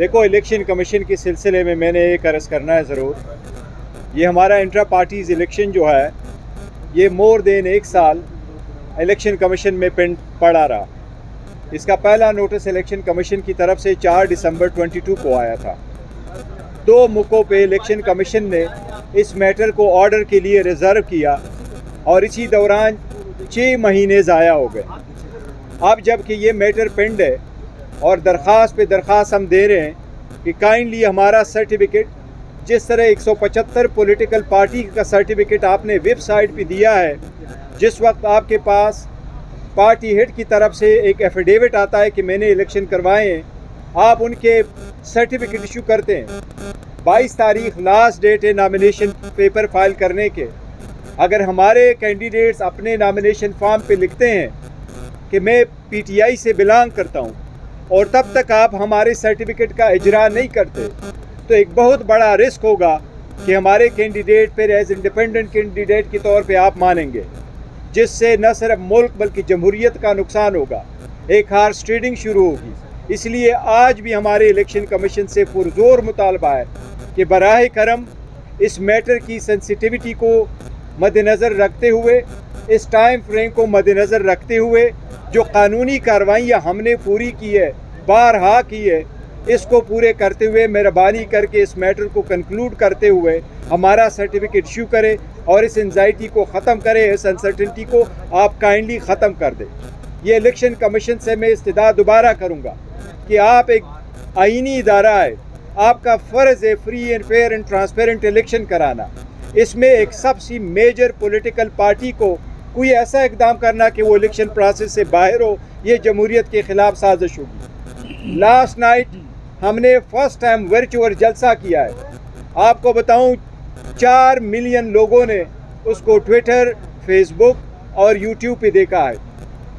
देखो, election commission के सिलसिले में मैंने एक अर्ज़ करना है ज़रूर। ये हमारा इंट्रा पार्टीज़ इलेक्शन जो है, ये मोर देन 1 साल इलेक्शन कमीशन में पेंड पड़ा रहा। इसका पहला नोटिस इलेक्शन कमीशन की तरफ से 4 दिसंबर 22 को आया था। 2 मौक़ों पे इलेक्शन कमीशन ने इस मैटर को ऑर्डर के लिए रिज़र्व किया और इसी दौरान 6 महीने ज़ाया हो गए। अब जबकि ये मैटर पेंड है और दरख्वास्त पे दरख्वास्त हम दे रहे हैं कि काइंडली हमारा सर्टिफिकेट, जिस तरह 175 पॉलिटिकल पार्टी का सर्टिफिकेट आपने वेबसाइट पे दिया है, जिस वक्त आपके पास पार्टी हेड की तरफ से एक एफिडेविट आता है कि मैंने इलेक्शन करवाए हैं, आप उनके सर्टिफिकेट इशू करते हैं। 22 तारीख लास्ट डेट है नॉमिनेशन पेपर फाइल करने के। अगर हमारे कैंडिडेट्स अपने नॉमिनेशन फॉर्म पे लिखते हैं कि मैं पीटीआई से बिलोंग करता हूं और तब तक आप हमारे सर्टिफिकेट का इजरा नहीं करते, तो एक बहुत बड़ा रिस्क होगा कि हमारे कैंडिडेट फिर एज इंडिपेंडेंट कैंडिडेट के तौर पे आप मानेंगे, जिससे न सिर्फ मुल्क बल्कि जमहूरियत का नुकसान होगा, एक हार्स ट्रेडिंग शुरू होगी। इसलिए आज भी हमारे इलेक्शन कमीशन से पुरजोर मुतालबा है कि बराह करम इस मैटर की सेंसिटिविटी को मद्देनज़र रखते हुए, इस टाइम फ्रेम को मद्देनज़र रखते हुए जो कानूनी कार्रवाइयाँ हमने पूरी की है, बारहा की है, इसको पूरे करते हुए मेहरबानी करके इस मैटर को कंक्लूड करते हुए हमारा सर्टिफिकेट इशू करे और इस एंजाइटी को ख़त्म करे, इस अनसर्टेनिटी को आप काइंडली ख़त्म कर दें। ये इलेक्शन कमीशन से मैं इस्तदा दोबारा करूँगा कि आप एक आईनी इदारा है, आपका फ़र्ज़ है free and fair and transparent election कराना। इसमें एक सबसे मेजर पॉलिटिकल पार्टी को कोई ऐसा इकदाम करना कि वो इलेक्शन प्रोसेस से बाहर हो, ये जमहूरियत के ख़िलाफ़ साजिश होगी। लास्ट नाइट हमने फर्स्ट टाइम वर्चुअल जलसा किया है। आपको बताऊं, 4 मिलियन लोगों ने उसको ट्विटर, फेसबुक और यूट्यूब पे देखा है।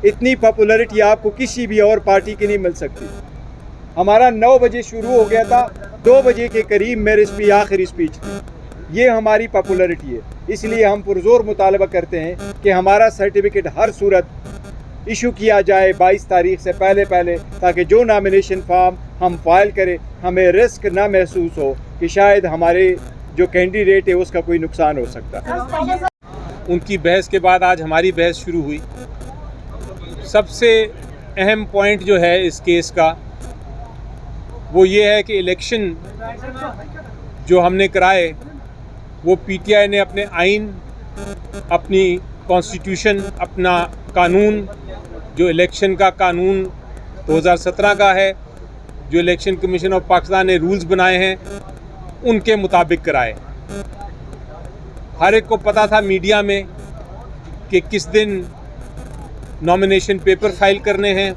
इतनी पॉपुलैरिटी आपको किसी भी और पार्टी की नहीं मिल सकती। हमारा 9 बजे शुरू हो गया था, 2 बजे के करीब मेरी आखिरी स्पीच थी। ये हमारी पॉपुलैरिटी है। इसलिए हम पुरजोर मुतालबा करते हैं कि हमारा सर्टिफिकेट हर सूरत इशू किया जाए 22 तारीख से पहले, ताकि जो नॉमिनेशन फॉर्म हम फाइल करें हमें रिस्क ना महसूस हो कि शायद हमारे जो कैंडिडेट है उसका कोई नुकसान हो सकता है। उनकी बहस के बाद आज हमारी बहस शुरू हुई। सबसे अहम पॉइंट जो है इस केस का वो ये है कि इलेक्शन जो हमने कराए वो पीटीआई ने अपने आइन, अपनी कॉन्स्टिट्यूशन, अपना कानून, जो इलेक्शन का कानून 2017 का है, जो इलेक्शन कमीशन ऑफ पाकिस्तान ने रूल्स बनाए हैं, उनके मुताबिक कराए। हर एक को पता था मीडिया में कि किस दिन नॉमिनेशन पेपर फाइल करने हैं,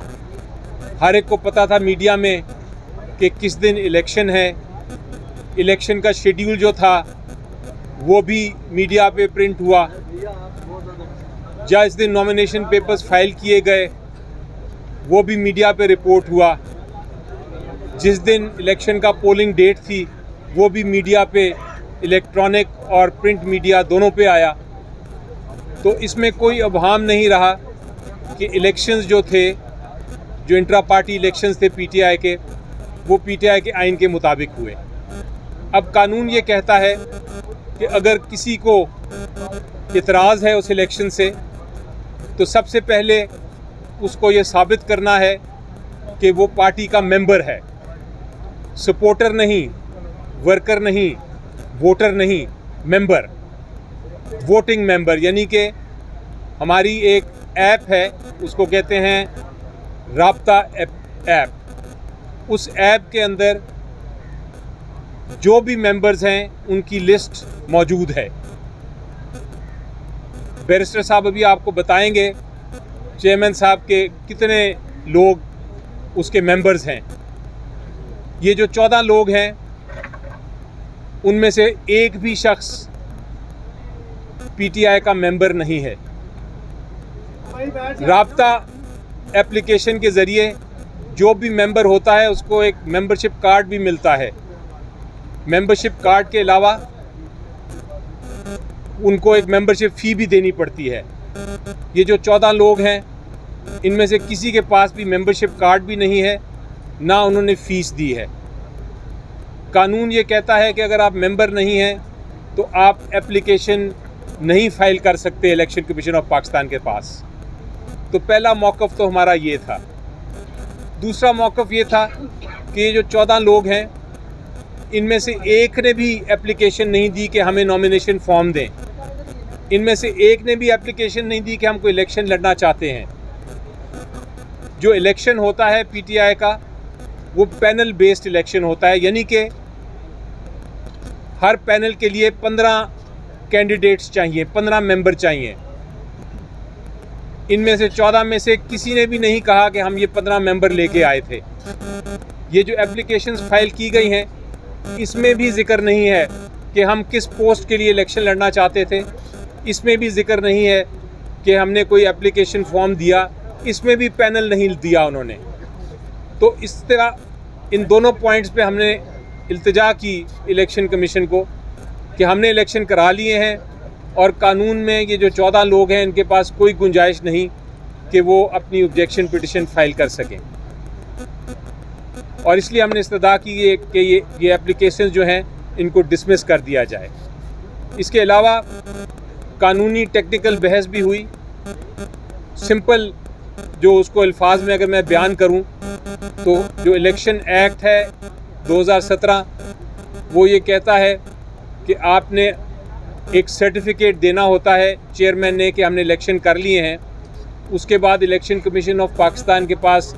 हर एक को पता था मीडिया में कि किस दिन इलेक्शन है। इलेक्शन का शेड्यूल जो था वो भी मीडिया पे प्रिंट हुआ। जिस दिन नॉमिनेशन पेपर्स फाइल किए गए वो भी मीडिया पे रिपोर्ट हुआ। जिस दिन इलेक्शन का पोलिंग डेट थी वो भी मीडिया पे, इलेक्ट्रॉनिक और प्रिंट मीडिया दोनों पे आया। तो इसमें कोई अबहम नहीं रहा कि इलेक्शंस जो थे, जो इंट्रा पार्टी इलेक्शंस थे पीटीआई के, वो पीटीआई के आइन के मुताबिक हुए। अब कानून ये कहता है कि अगर किसी को इतराज़ है उस इलेक्शन से, तो सबसे पहले उसको ये साबित करना है कि वो पार्टी का मेंबर है, सपोर्टर नहीं, वर्कर नहीं, वोटर नहीं, मेंबर, वोटिंग मेंबर। यानी कि हमारी एक ऐप है, उसको कहते हैं राब्ता ऐप। उस ऐप के अंदर जो भी मेंबर्स हैं उनकी लिस्ट मौजूद है। बैरिस्टर साहब अभी आपको बताएंगे चेयरमैन साहब के कितने लोग उसके मेंबर्स हैं। ये जो 14 लोग हैं उनमें से एक भी शख्स पीटीआई का मेंबर नहीं है। राब्ता एप्लीकेशन के ज़रिए जो भी मेंबर होता है उसको एक मेंबरशिप कार्ड भी मिलता है। मेंबरशिप कार्ड के अलावा उनको एक मेंबरशिप फ़ी भी देनी पड़ती है। ये जो 14 लोग हैं इनमें से किसी के पास भी मेंबरशिप कार्ड भी नहीं है, ना उन्होंने फ़ीस दी है। कानून ये कहता है कि अगर आप मेंबर नहीं हैं तो आप एप्लीकेशन नहीं फाइल कर सकते इलेक्शन कमीशन ऑफ पाकिस्तान के पास। तो पहला मौक़िफ़ तो हमारा ये था। दूसरा मौक़िफ़ ये था कि ये जो 14 लोग हैं, इनमें से एक ने भी एप्लीकेशन नहीं दी कि हमें नॉमिनेशन फॉर्म दें। इनमें से एक ने भी एप्लीकेशन नहीं दी कि हम कोई इलेक्शन लड़ना चाहते हैं। जो इलेक्शन होता है पीटीआई का, वो पैनल बेस्ड इलेक्शन होता है, यानी कि हर पैनल के लिए 15 कैंडिडेट्स चाहिए, 15 मेंबर चाहिए। इनमें से 14 में से किसी ने भी नहीं कहा कि हम ये 15 मेंबर लेके आए थे। ये जो एप्लीकेशंस फाइल की गई हैं, इसमें भी जिक्र नहीं है कि हम किस पोस्ट के लिए इलेक्शन लड़ना चाहते थे। इसमें भी जिक्र नहीं है कि हमने कोई एप्लीकेशन फॉर्म दिया। इसमें भी पैनल नहीं दिया उन्होंने। तो इस तरह इन दोनों पॉइंट्स पे हमने इल्तिजा की इलेक्शन कमीशन को कि हमने इलेक्शन करा लिए हैं और कानून में ये जो 14 लोग हैं, इनके पास कोई गुंजाइश नहीं कि वो अपनी ऑब्जेक्शन पिटिशन फाइल कर सकें। और इसलिए हमने इस्तदा की कि ये एप्लीकेशन जो हैं, इनको डिसमिस कर दिया जाए। इसके अलावा कानूनी टेक्निकल बहस भी हुई। सिंपल जो उसको अल्फाज में अगर मैं बयान करूं, तो जो इलेक्शन एक्ट है 2017, वो ये कहता है कि आपने एक सर्टिफिकेट देना होता है चेयरमैन ने कि हमने इलेक्शन कर लिए हैं। उसके बाद इलेक्शन कमीशन ऑफ पाकिस्तान के पास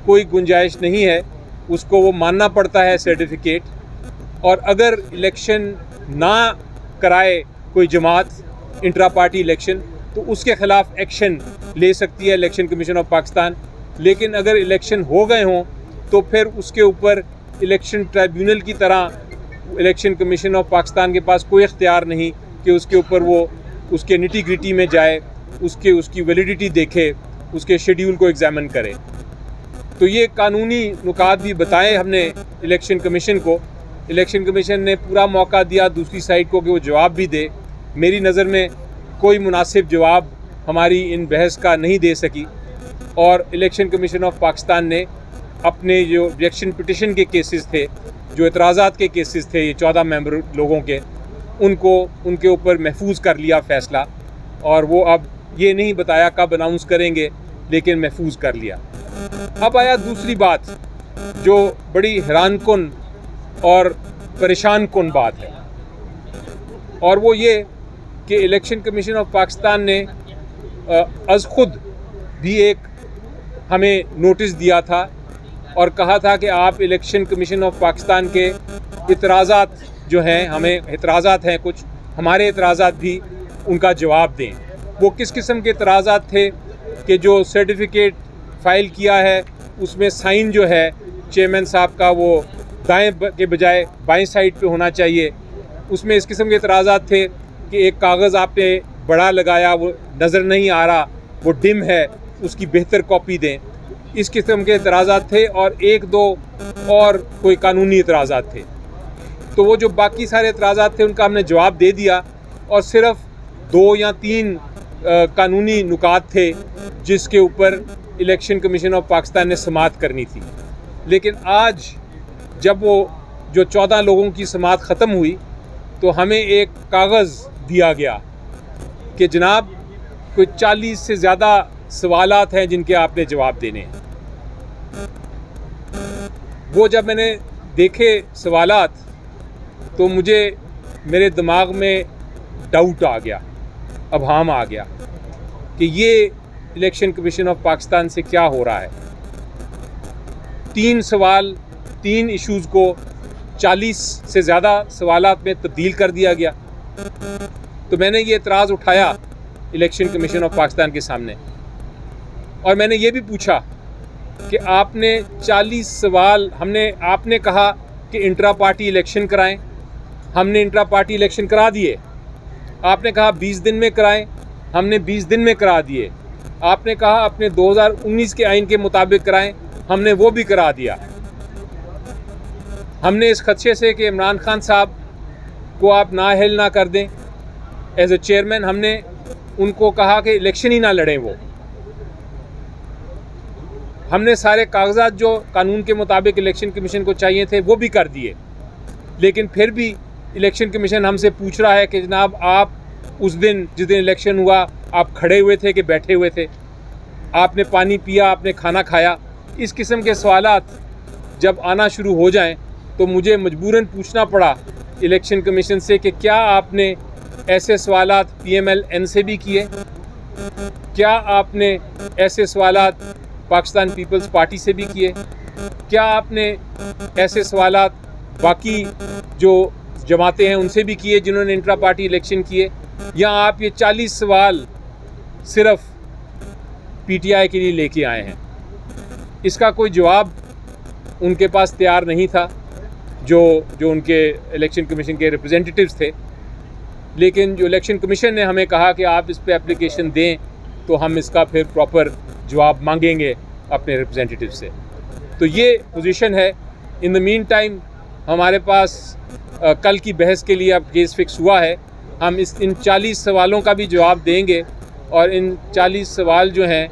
कोई गुंजाइश नहीं है, उसको वो मानना पड़ता है सर्टिफिकेट। और अगर इलेक्शन ना कराए कोई जमात इंट्रा पार्टी इलेक्शन, तो उसके ख़िलाफ़ एक्शन ले सकती है इलेक्शन कमीशन ऑफ पाकिस्तान। लेकिन अगर इलेक्शन हो गए हों तो फिर उसके ऊपर इलेक्शन ट्राइब्यूनल की तरह इलेक्शन कमीशन ऑफ पाकिस्तान के पास कोई इख्तियार नहीं कि उसके ऊपर वो उसके निटी ग्रिटी में जाए, उसकी वैलिडिटी देखे, उसके शेड्यूल को एग्ज़ामिन करे। तो ये कानूनी नुकात भी बताए हमने इलेक्शन कमीशन को। इलेक्शन कमीशन ने पूरा मौका दिया दूसरी साइड को कि वो जवाब भी दे। मेरी नज़र में कोई मुनासिब जवाब हमारी इन बहस का नहीं दे सकी और इलेक्शन कमीशन ऑफ पाकिस्तान ने अपने जो ऑब्जेक्शन पिटिशन के केसेस थे, जो एतराज़ात के केसेस थे, ये 14 मेंबर लोगों के, उनको उनके ऊपर महफूज कर लिया फ़ैसला। और वो अब ये नहीं बताया कब अनाउंस करेंगे, लेकिन महफूज कर लिया। अब आया दूसरी बात जो बड़ी हैरानकुन और परेशान कुन बात है, और वो ये कि इलेक्शन कमीशन ऑफ पाकिस्तान ने अज़ खुद भी एक हमें नोटिस दिया था और कहा था कि आप इलेक्शन कमीशन ऑफ पाकिस्तान के इतराज़ात जो हैं, हमें इतराज़ात हैं कुछ, हमारे इतराज़ात भी उनका जवाब दें। वो किस किस्म के इतराज़ात थे कि जो सर्टिफिकेट फ़ाइल किया है उसमें साइन जो है चेयरमैन साहब का वो दाएं के बजाय बाएं साइड पे होना चाहिए। उसमें इस किस्म के इतराज़ात थे कि एक कागज़ आपने बड़ा लगाया, वो नज़र नहीं आ रहा, वो डिम है, उसकी बेहतर कॉपी दें। इस किस्म के इतराज़ात थे और एक दो और कोई कानूनी इतराज़ात थे। तो वो जो बाकी सारे इतराज़ात थे उनका हमने जवाब दे दिया और सिर्फ़ 2 या 3 कानूनी नुकात थे जिसके ऊपर इलेक्शन कमीशन ऑफ पाकिस्तान ने समाअत करनी थी। लेकिन आज जब वो जो 14 लोगों की समाअत ख़त्म हुई तो हमें एक कागज़ दिया गया कि जनाब कोई 40 से ज़्यादा सवालात हैं जिनके आपने जवाब देने हैं। वो जब मैंने देखे सवालात तो मेरे दिमाग में डाउट आ गया, अभाम आ गया कि ये इलेक्शन कमीशन ऑफ पाकिस्तान से क्या हो रहा है। 3 इश्यूज़ को 40 से ज़्यादा सवालात में तब्दील कर दिया गया। तो मैंने ये एतराज़ उठाया इलेक्शन कमीशन ऑफ पाकिस्तान के सामने और मैंने ये भी पूछा कि आपने 40 सवाल आपने कहा कि इंट्रा पार्टी इलेक्शन कराएं, हमने इंट्रा पार्टी इलेक्शन करा दिए। आपने कहा 20 दिन में कराएं, हमने 20 दिन में करा दिए। आपने कहा अपने 2019 के आइन के मुताबिक कराएं, हमने वो भी करा दिया। हमने इस खदशे से कि इमरान खान साहब को आप नाअहल ना कर दें एज ए चेयरमैन, हमने उनको कहा कि इलेक्शन ही ना लड़ें। वो हमने सारे कागजात जो कानून के मुताबिक इलेक्शन कमीशन को चाहिए थे वो भी कर दिए। लेकिन फिर भी इलेक्शन कमीशन हमसे पूछ रहा है कि जनाब आप उस दिन जिस दिन इलेक्शन हुआ आप खड़े हुए थे कि बैठे हुए थे, आपने पानी पिया, आपने खाना खाया। इस किस्म के सवालात जब आना शुरू हो जाएं तो मुझे मजबूरन पूछना पड़ा इलेक्शन कमीशन से कि क्या आपने ऐसे सवालात PMLN से भी किए, क्या आपने ऐसे सवालात पाकिस्तान पीपल्स पार्टी से भी किए, क्या आपने ऐसे सवालात बाकी जो जमातें हैं उनसे भी किए जिन्होंने इंट्रा पार्टी इलेक्शन किए, या आप ये 40 सवाल सिर्फ PTI के लिए लेके आए हैं। इसका कोई जवाब उनके पास तैयार नहीं था जो उनके इलेक्शन कमीशन के रिप्रेजेंटेटिव्स थे। लेकिन जो इलेक्शन कमीशन ने हमें कहा कि आप इस पे एप्लीकेशन दें तो हम इसका फिर प्रॉपर जवाब मांगेंगे अपने रिप्रेजेंटेटिव से। तो ये पोजीशन है। इन द मीन टाइम हमारे पास कल की बहस के लिए अब केस फिक्स हुआ है। हम इन 40 सवालों का भी जवाब देंगे और इन 40 सवाल जो हैं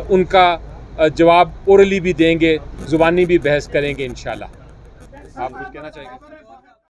उनका जवाब ओरली भी देंगे, ज़ुबानी भी बहस करेंगे इंशाल्लाह। आप कुछ कहना चाहेंगे?